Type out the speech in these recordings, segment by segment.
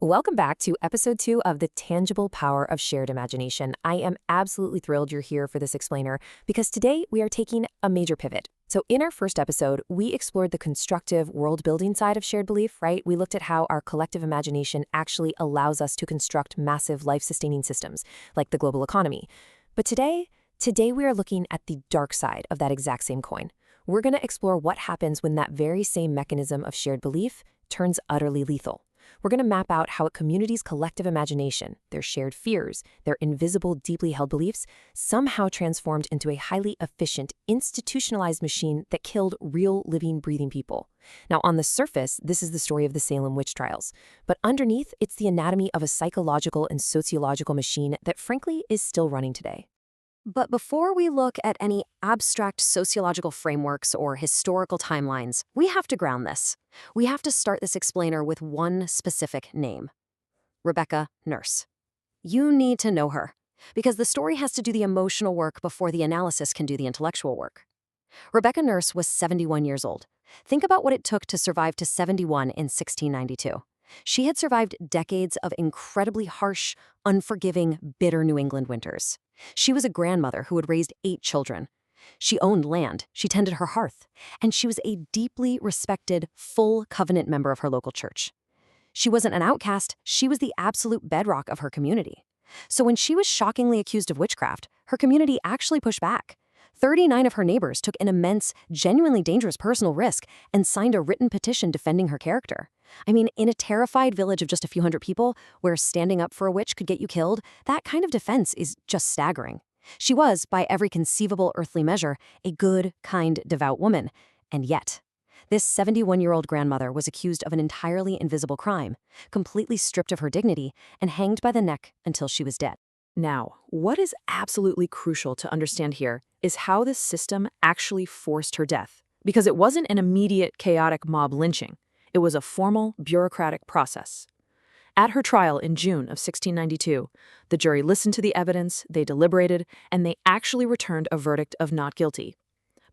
Welcome back to episode 2 of The Tangible Power of Shared Imagination. I am absolutely thrilled you're here for this explainer because today we are taking a major pivot. So in our first episode, we explored the constructive world-building side of shared belief, right? We looked at how our collective imagination actually allows us to construct massive life-sustaining systems, like the global economy. But today we are looking at the dark side of that exact same coin. We're going to explore what happens when that very same mechanism of shared belief turns utterly lethal. We're going to map out how a community's collective imagination, their shared fears, their invisible, deeply held beliefs, somehow transformed into a highly efficient, institutionalized machine that killed real, living, breathing people. Now, on the surface, this is the story of the Salem witch trials. But underneath, it's the anatomy of a psychological and sociological machine that, frankly, is still running today. But before we look at any abstract sociological frameworks or historical timelines, we have to ground this. We have to start this explainer with one specific name: Rebecca Nurse. You need to know her, because the story has to do the emotional work before the analysis can do the intellectual work. Rebecca Nurse was 71 years old. Think about what it took to survive to 71 in 1692. She had survived decades of incredibly harsh, unforgiving, bitter New England winters. She was a grandmother who had raised 8 children. She owned land, she tended her hearth, and she was a deeply respected, full covenant member of her local church. She wasn't an outcast, she was the absolute bedrock of her community. So when she was shockingly accused of witchcraft, her community actually pushed back. 39 of her neighbors took an immense, genuinely dangerous personal risk and signed a written petition defending her character. I mean, in a terrified village of just a few hundred people, where standing up for a witch could get you killed, that kind of defense is just staggering. She was, by every conceivable earthly measure, a good, kind, devout woman. And yet, this 71-year-old grandmother was accused of an entirely invisible crime, completely stripped of her dignity, and hanged by the neck until she was dead. Now, what is absolutely crucial to understand here is how this system actually forced her death, because it wasn't an immediate, chaotic mob lynching. It was a formal, bureaucratic process. At her trial in June of 1692, the jury listened to the evidence, they deliberated, and they actually returned a verdict of not guilty.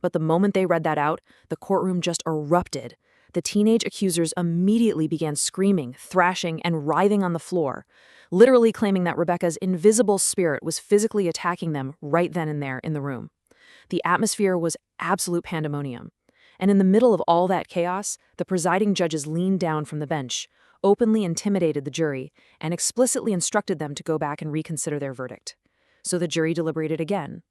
But the moment they read that out, the courtroom just erupted. The teenage accusers immediately began screaming, thrashing, and writhing on the floor, literally claiming that Rebecca's invisible spirit was physically attacking them right then and there in the room. The atmosphere was absolute pandemonium. And in the middle of all that chaos, the presiding judges leaned down from the bench, openly intimidated the jury, and explicitly instructed them to go back and reconsider their verdict. So the jury deliberated again.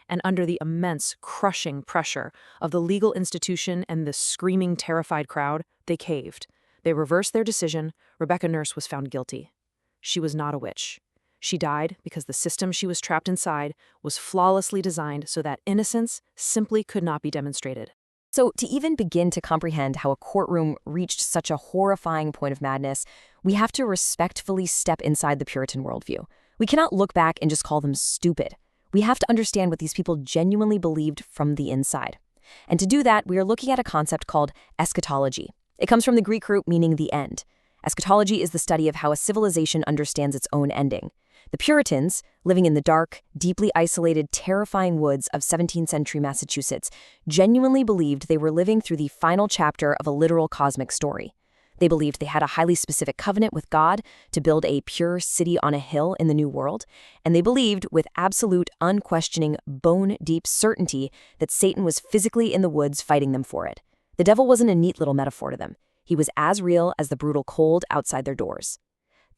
And under the immense, crushing pressure of the legal institution and the screaming, terrified crowd, they caved. They reversed their decision. Rebecca Nurse was found guilty. She was not a witch. She died because the system she was trapped inside was flawlessly designed so that innocence simply could not be demonstrated. So to even begin to comprehend how a courtroom reached such a horrifying point of madness, we have to respectfully step inside the Puritan worldview. We cannot look back and just call them stupid. We have to understand what these people genuinely believed from the inside. And to do that, we are looking at a concept called eschatology. It comes from the Greek root meaning the end. Eschatology is the study of how a civilization understands its own ending. The Puritans, living in the dark, deeply isolated, terrifying woods of 17th century Massachusetts, genuinely believed they were living through the final chapter of a literal cosmic story. They believed they had a highly specific covenant with God to build a pure city on a hill in the New World, and they believed with absolute, unquestioning, bone-deep certainty that Satan was physically in the woods fighting them for it. The devil wasn't a neat little metaphor to them. He was as real as the brutal cold outside their doors.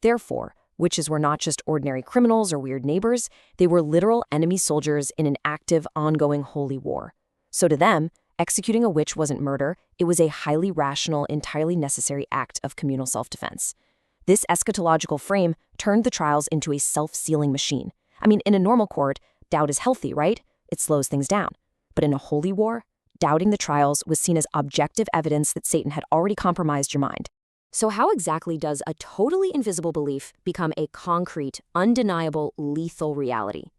Therefore, witches were not just ordinary criminals or weird neighbors, they were literal enemy soldiers in an active, ongoing holy war. So to them, executing a witch wasn't murder, it was a highly rational, entirely necessary act of communal self-defense. This eschatological frame turned the trials into a self-sealing machine. I mean, in a normal court, doubt is healthy, right? It slows things down. But in a holy war, doubting the trials was seen as objective evidence that Satan had already compromised your mind. So how exactly does a totally invisible belief become a concrete, undeniable, lethal reality?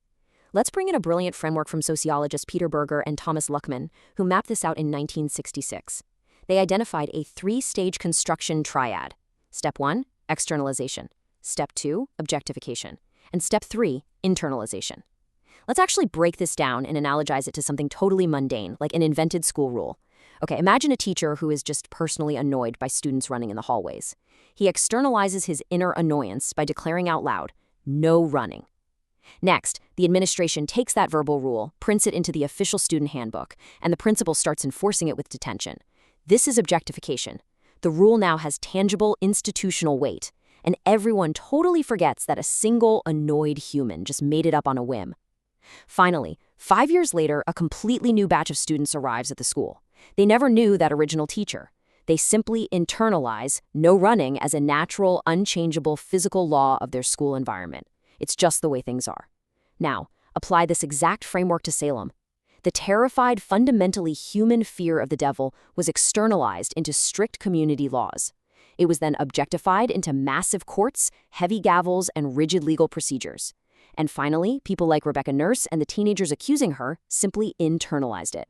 Let's bring in a brilliant framework from sociologists Peter Berger and Thomas Luckman, who mapped this out in 1966. They identified a 3-stage construction triad. Step 1, externalization. Step 2, objectification. And step 3, internalization. Let's actually break this down and analogize it to something totally mundane, like an invented school rule. Okay, imagine a teacher who is just personally annoyed by students running in the hallways. He externalizes his inner annoyance by declaring out loud, "No running." Next, the administration takes that verbal rule, prints it into the official student handbook, and the principal starts enforcing it with detention. This is objectification. The rule now has tangible institutional weight, and everyone totally forgets that a single annoyed human just made it up on a whim. Finally, 5 years later, a completely new batch of students arrives at the school. They never knew that original teacher. They simply internalize no running as a natural, unchangeable physical law of their school environment. It's just the way things are. Now, apply this exact framework to Salem. The terrified, fundamentally human fear of the devil was externalized into strict community laws. It was then objectified into massive courts, heavy gavels, and rigid legal procedures. And finally, people like Rebecca Nurse and the teenagers accusing her simply internalized it.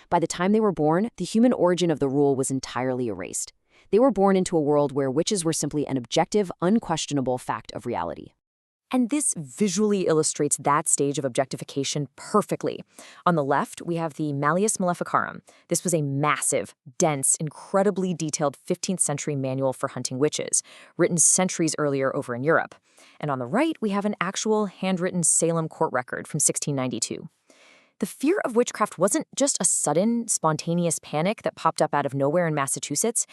By the time they were born, the human origin of the rule was entirely erased. They were born into a world where witches were simply an objective, unquestionable fact of reality. And this visually illustrates that stage of objectification perfectly. On the left, we have the Malleus Maleficarum. This was a massive, dense, incredibly detailed 15th century manual for hunting witches, written centuries earlier over in Europe. And on the right, we have an actual handwritten Salem court record from 1692. The fear of witchcraft wasn't just a sudden, spontaneous panic that popped up out of nowhere in Massachusetts.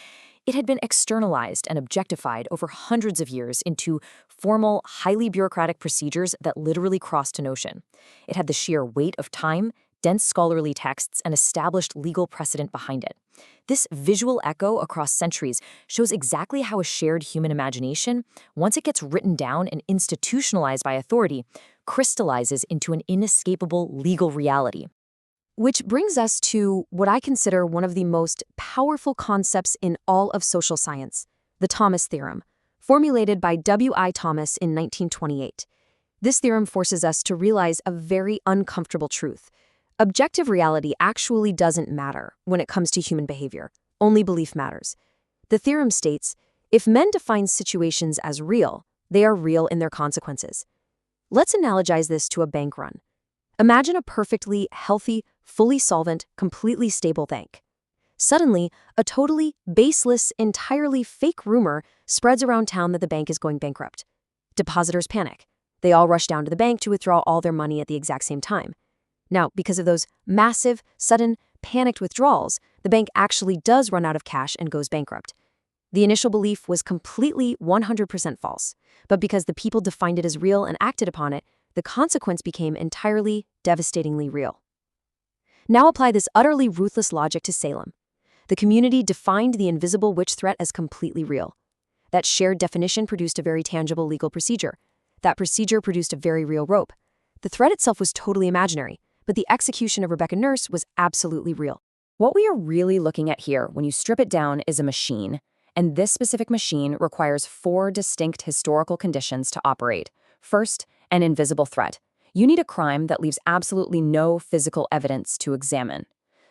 It had been externalized and objectified over hundreds of years into formal, highly bureaucratic procedures that literally crossed an ocean. It had the sheer weight of time, dense scholarly texts, and established legal precedent behind it. This visual echo across centuries shows exactly how a shared human imagination, once it gets written down and institutionalized by authority, crystallizes into an inescapable legal reality. Which brings us to what I consider one of the most powerful concepts in all of social science, the Thomas theorem, formulated by W.I. Thomas in 1928. This theorem forces us to realize a very uncomfortable truth. Objective reality actually doesn't matter when it comes to human behavior. Only belief matters. The theorem states, if men define situations as real, they are real in their consequences. Let's analogize this to a bank run. Imagine a perfectly healthy, fully solvent, completely stable bank. Suddenly, a totally baseless, entirely fake rumor spreads around town that the bank is going bankrupt. Depositors panic. They all rush down to the bank to withdraw all their money at the exact same time. Now, because of those massive, sudden, panicked withdrawals, the bank actually does run out of cash and goes bankrupt. The initial belief was completely 100% false, but because the people defined it as real and acted upon it, the consequence became entirely, devastatingly real. Now apply this utterly ruthless logic to Salem. The community defined the invisible witch threat as completely real. That shared definition produced a very tangible legal procedure. That procedure produced a very real rope. The threat itself was totally imaginary, but the execution of Rebecca Nurse was absolutely real. What we are really looking at here, when you strip it down, is a machine. And this specific machine requires 4 distinct historical conditions to operate. First, an invisible threat. You need a crime that leaves absolutely no physical evidence to examine.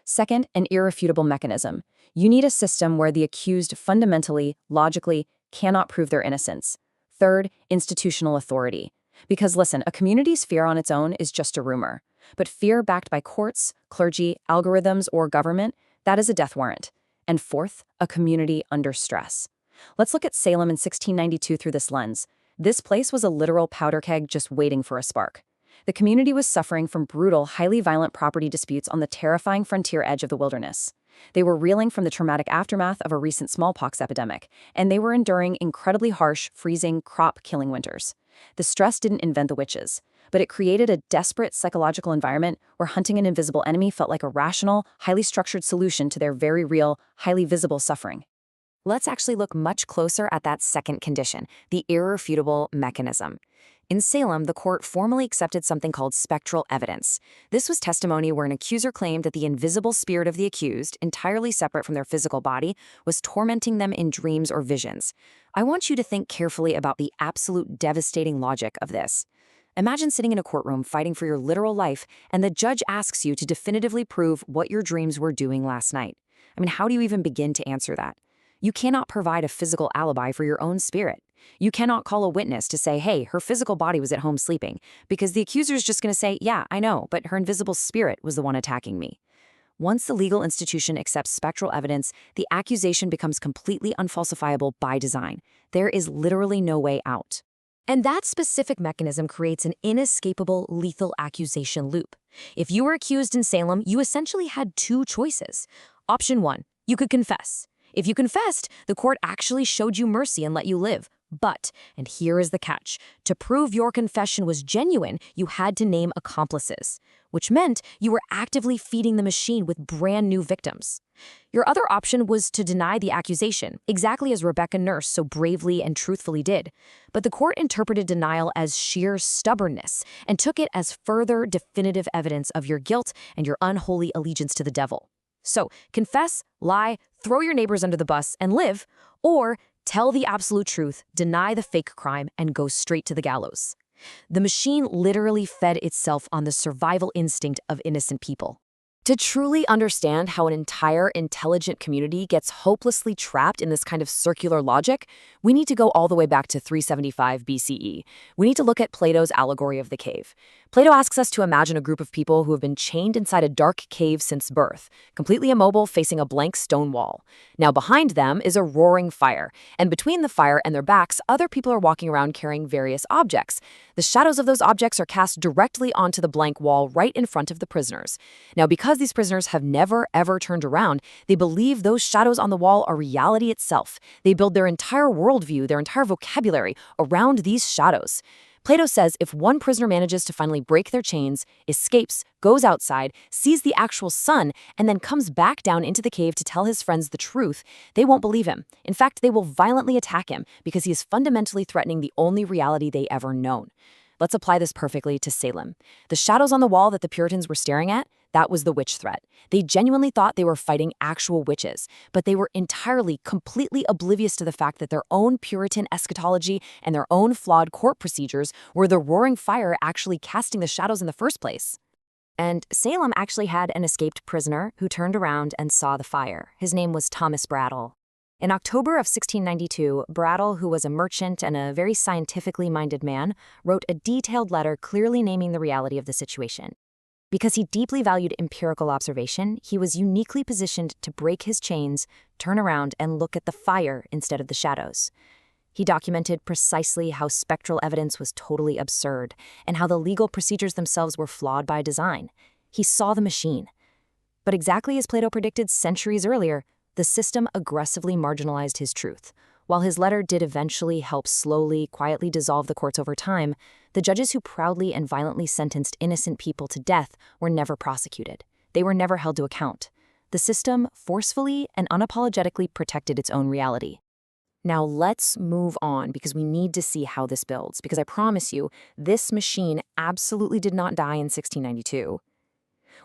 Second, an irrefutable mechanism. You need a system where the accused fundamentally, logically, cannot prove their innocence. Third, institutional authority. Because listen, a community's fear on its own is just a rumor. But fear backed by courts, clergy, algorithms, or government, that is a death warrant. And fourth, a community under stress. Let's look at Salem in 1692 through this lens. This place was a literal powder keg just waiting for a spark. The community was suffering from brutal, highly violent property disputes on the terrifying frontier edge of the wilderness. They were reeling from the traumatic aftermath of a recent smallpox epidemic, and they were enduring incredibly harsh, freezing, crop-killing winters. The stress didn't invent the witches, but it created a desperate psychological environment where hunting an invisible enemy felt like a rational, highly structured solution to their very real, highly visible suffering. Let's actually look much closer at that second condition, the irrefutable mechanism. In Salem, the court formally accepted something called spectral evidence. This was testimony where an accuser claimed that the invisible spirit of the accused, entirely separate from their physical body, was tormenting them in dreams or visions. I want you to think carefully about the absolute devastating logic of this. Imagine sitting in a courtroom fighting for your literal life, and the judge asks you to definitively prove what your dreams were doing last night. I mean, how do you even begin to answer that? You cannot provide a physical alibi for your own spirit. You cannot call a witness to say, hey, her physical body was at home sleeping, because the accuser is just going to say, yeah, I know, but her invisible spirit was the one attacking me. Once the legal institution accepts spectral evidence, the accusation becomes completely unfalsifiable by design. There is literally no way out. And that specific mechanism creates an inescapable lethal accusation loop. If you were accused in Salem, you essentially had two choices. Option 1, you could confess. If you confessed, the court actually showed you mercy and let you live. But, and here is the catch, to prove your confession was genuine, you had to name accomplices, which meant you were actively feeding the machine with brand new victims. Your other option was to deny the accusation, exactly as Rebecca Nurse so bravely and truthfully did. But the court interpreted denial as sheer stubbornness and took it as further definitive evidence of your guilt and your unholy allegiance to the devil. So, confess, lie, throw your neighbors under the bus and live, or tell the absolute truth, deny the fake crime, and go straight to the gallows. The machine literally fed itself on the survival instinct of innocent people. To truly understand how an entire intelligent community gets hopelessly trapped in this kind of circular logic, we need to go all the way back to 375 BCE. We need to look at Plato's allegory of the cave. Plato asks us to imagine a group of people who have been chained inside a dark cave since birth, completely immobile, facing a blank stone wall. Now behind them is a roaring fire, and between the fire and their backs, other people are walking around carrying various objects. The shadows of those objects are cast directly onto the blank wall right in front of the prisoners. Now, because these prisoners have never, ever turned around, they believe those shadows on the wall are reality itself. They build their entire worldview, their entire vocabulary around these shadows. Plato says if one prisoner manages to finally break their chains, escapes, goes outside, sees the actual sun, and then comes back down into the cave to tell his friends the truth, they won't believe him. In fact, they will violently attack him because he is fundamentally threatening the only reality they ever known. Let's apply this perfectly to Salem. The shadows on the wall that the Puritans were staring at, that was the witch threat. They genuinely thought they were fighting actual witches, but they were entirely, completely oblivious to the fact that their own Puritan eschatology and their own flawed court procedures were the roaring fire actually casting the shadows in the first place. And Salem actually had an escaped prisoner who turned around and saw the fire. His name was Thomas Brattle. In October of 1692, Brattle, who was a merchant and a very scientifically minded man, wrote a detailed letter clearly naming the reality of the situation. Because he deeply valued empirical observation, he was uniquely positioned to break his chains, turn around, and look at the fire instead of the shadows. He documented precisely how spectral evidence was totally absurd and how the legal procedures themselves were flawed by design. He saw the machine. But exactly as Plato predicted centuries earlier, the system aggressively marginalized his truth. While his letter did eventually help slowly, quietly dissolve the courts over time, the judges who proudly and violently sentenced innocent people to death were never prosecuted. They were never held to account. The system forcefully and unapologetically protected its own reality. Now let's move on because we need to see how this builds, because I promise you, this machine absolutely did not die in 1692.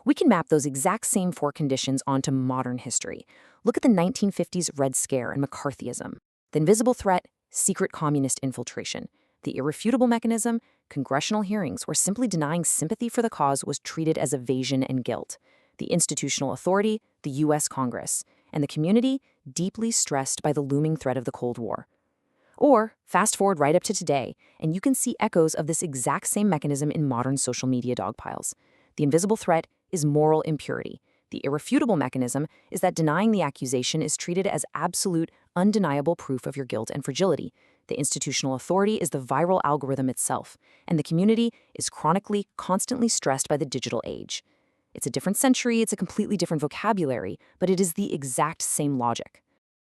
We can map those exact same four conditions onto modern history. Look at the 1950s Red Scare and McCarthyism. The invisible threat, secret communist infiltration. The irrefutable mechanism, congressional hearings where simply denying sympathy for the cause was treated as evasion and guilt. The institutional authority, the U.S. Congress. And the community, deeply stressed by the looming threat of the Cold War. Or, fast forward right up to today, and you can see echoes of this exact same mechanism in modern social media dogpiles. The invisible threat is moral impurity. The irrefutable mechanism is that denying the accusation is treated as absolute, undeniable proof of your guilt and fragility. The institutional authority is the viral algorithm itself, and the community is chronically, constantly stressed by the digital age. It's a different century, it's a completely different vocabulary, but it is the exact same logic.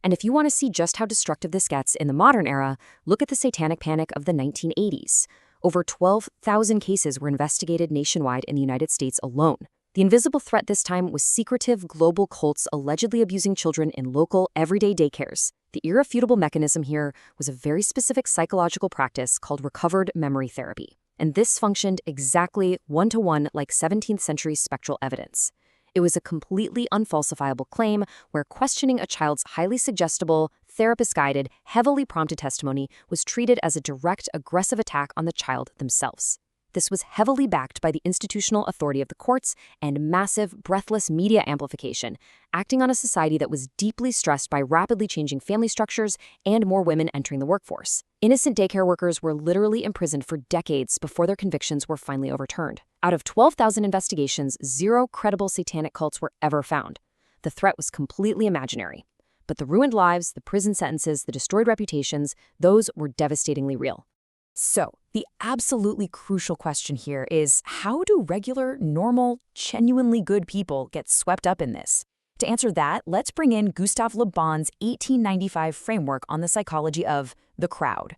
And if you want to see just how destructive this gets in the modern era, look at the satanic panic of the 1980s. Over 12,000 cases were investigated nationwide in the United States alone. The invisible threat this time was secretive global cults allegedly abusing children in local, everyday daycares. The irrefutable mechanism here was a very specific psychological practice called recovered memory therapy. And this functioned exactly one-to-one like 17th century spectral evidence. It was a completely unfalsifiable claim where questioning a child's highly suggestible, therapist-guided, heavily prompted testimony was treated as a direct, aggressive attack on the child themselves. This was heavily backed by the institutional authority of the courts and massive, breathless media amplification, acting on a society that was deeply stressed by rapidly changing family structures and more women entering the workforce. Innocent daycare workers were literally imprisoned for decades before their convictions were finally overturned. Out of 12,000 investigations, 0 credible satanic cults were ever found. The threat was completely imaginary. But the ruined lives, the prison sentences, the destroyed reputations, those were devastatingly real. So, the absolutely crucial question here is, how do regular, normal, genuinely good people get swept up in this? To answer that, let's bring in Gustave Le Bon's 1895 framework on the psychology of the crowd.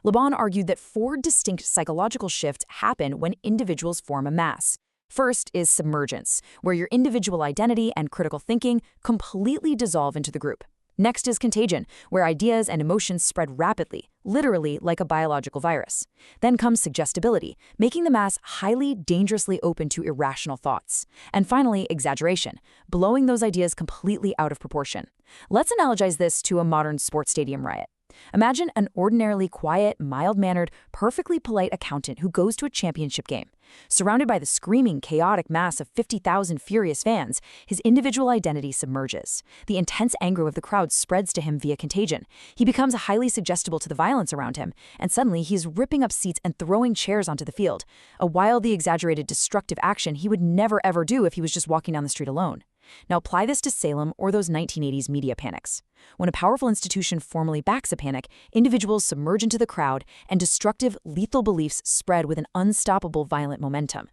Le Bon argued that 4 distinct psychological shifts happen when individuals form a mass. First is submergence, where your individual identity and critical thinking completely dissolve into the group. Next is contagion, where ideas and emotions spread rapidly, literally like a biological virus. Then comes suggestibility, making the mass highly dangerously open to irrational thoughts. And finally, exaggeration, blowing those ideas completely out of proportion. Let's analogize this to a modern sports stadium riot. Imagine an ordinarily quiet, mild-mannered, perfectly polite accountant who goes to a championship game. Surrounded by the screaming, chaotic mass of 50,000 furious fans, his individual identity submerges. The intense anger of the crowd spreads to him via contagion. He becomes highly suggestible to the violence around him, and suddenly he's ripping up seats and throwing chairs onto the field, a wildly exaggerated, destructive action he would never ever do if he was just walking down the street alone. Now apply this to Salem or those 1980s media panics. When a powerful institution formally backs a panic, individuals submerge into the crowd and destructive, lethal beliefs spread with an unstoppable violent momentum.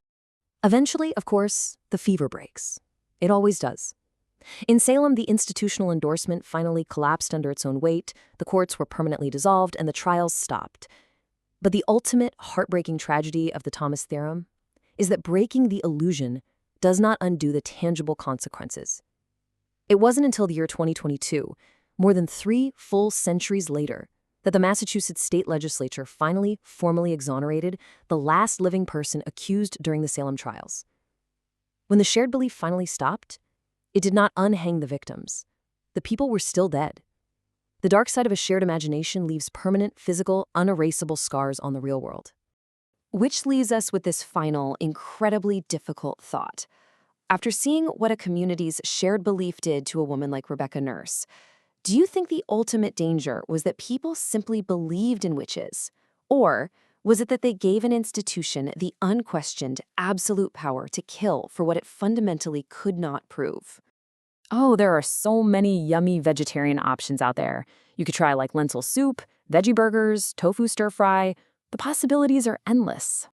Eventually, of course, the fever breaks. It always does. In Salem, the institutional endorsement finally collapsed under its own weight, the courts were permanently dissolved, and the trials stopped. But the ultimate heartbreaking tragedy of the Thomas theorem is that breaking the illusion does not undo the tangible consequences. It wasn't until the year 2022, more than 3 full centuries later, that the Massachusetts state legislature finally formally exonerated the last living person accused during the Salem trials. When the shared belief finally stopped, it did not unhang the victims. The people were still dead. The dark side of a shared imagination leaves permanent, physical, unerasable scars on the real world. Which leaves us with this final, incredibly difficult thought. After seeing what a community's shared belief did to a woman like Rebecca Nurse, do you think the ultimate danger was that people simply believed in witches? Or was it that they gave an institution the unquestioned, absolute power to kill for what it fundamentally could not prove? Oh, there are so many yummy vegetarian options out there. You could try like lentil soup, veggie burgers, tofu stir fry. The possibilities are endless.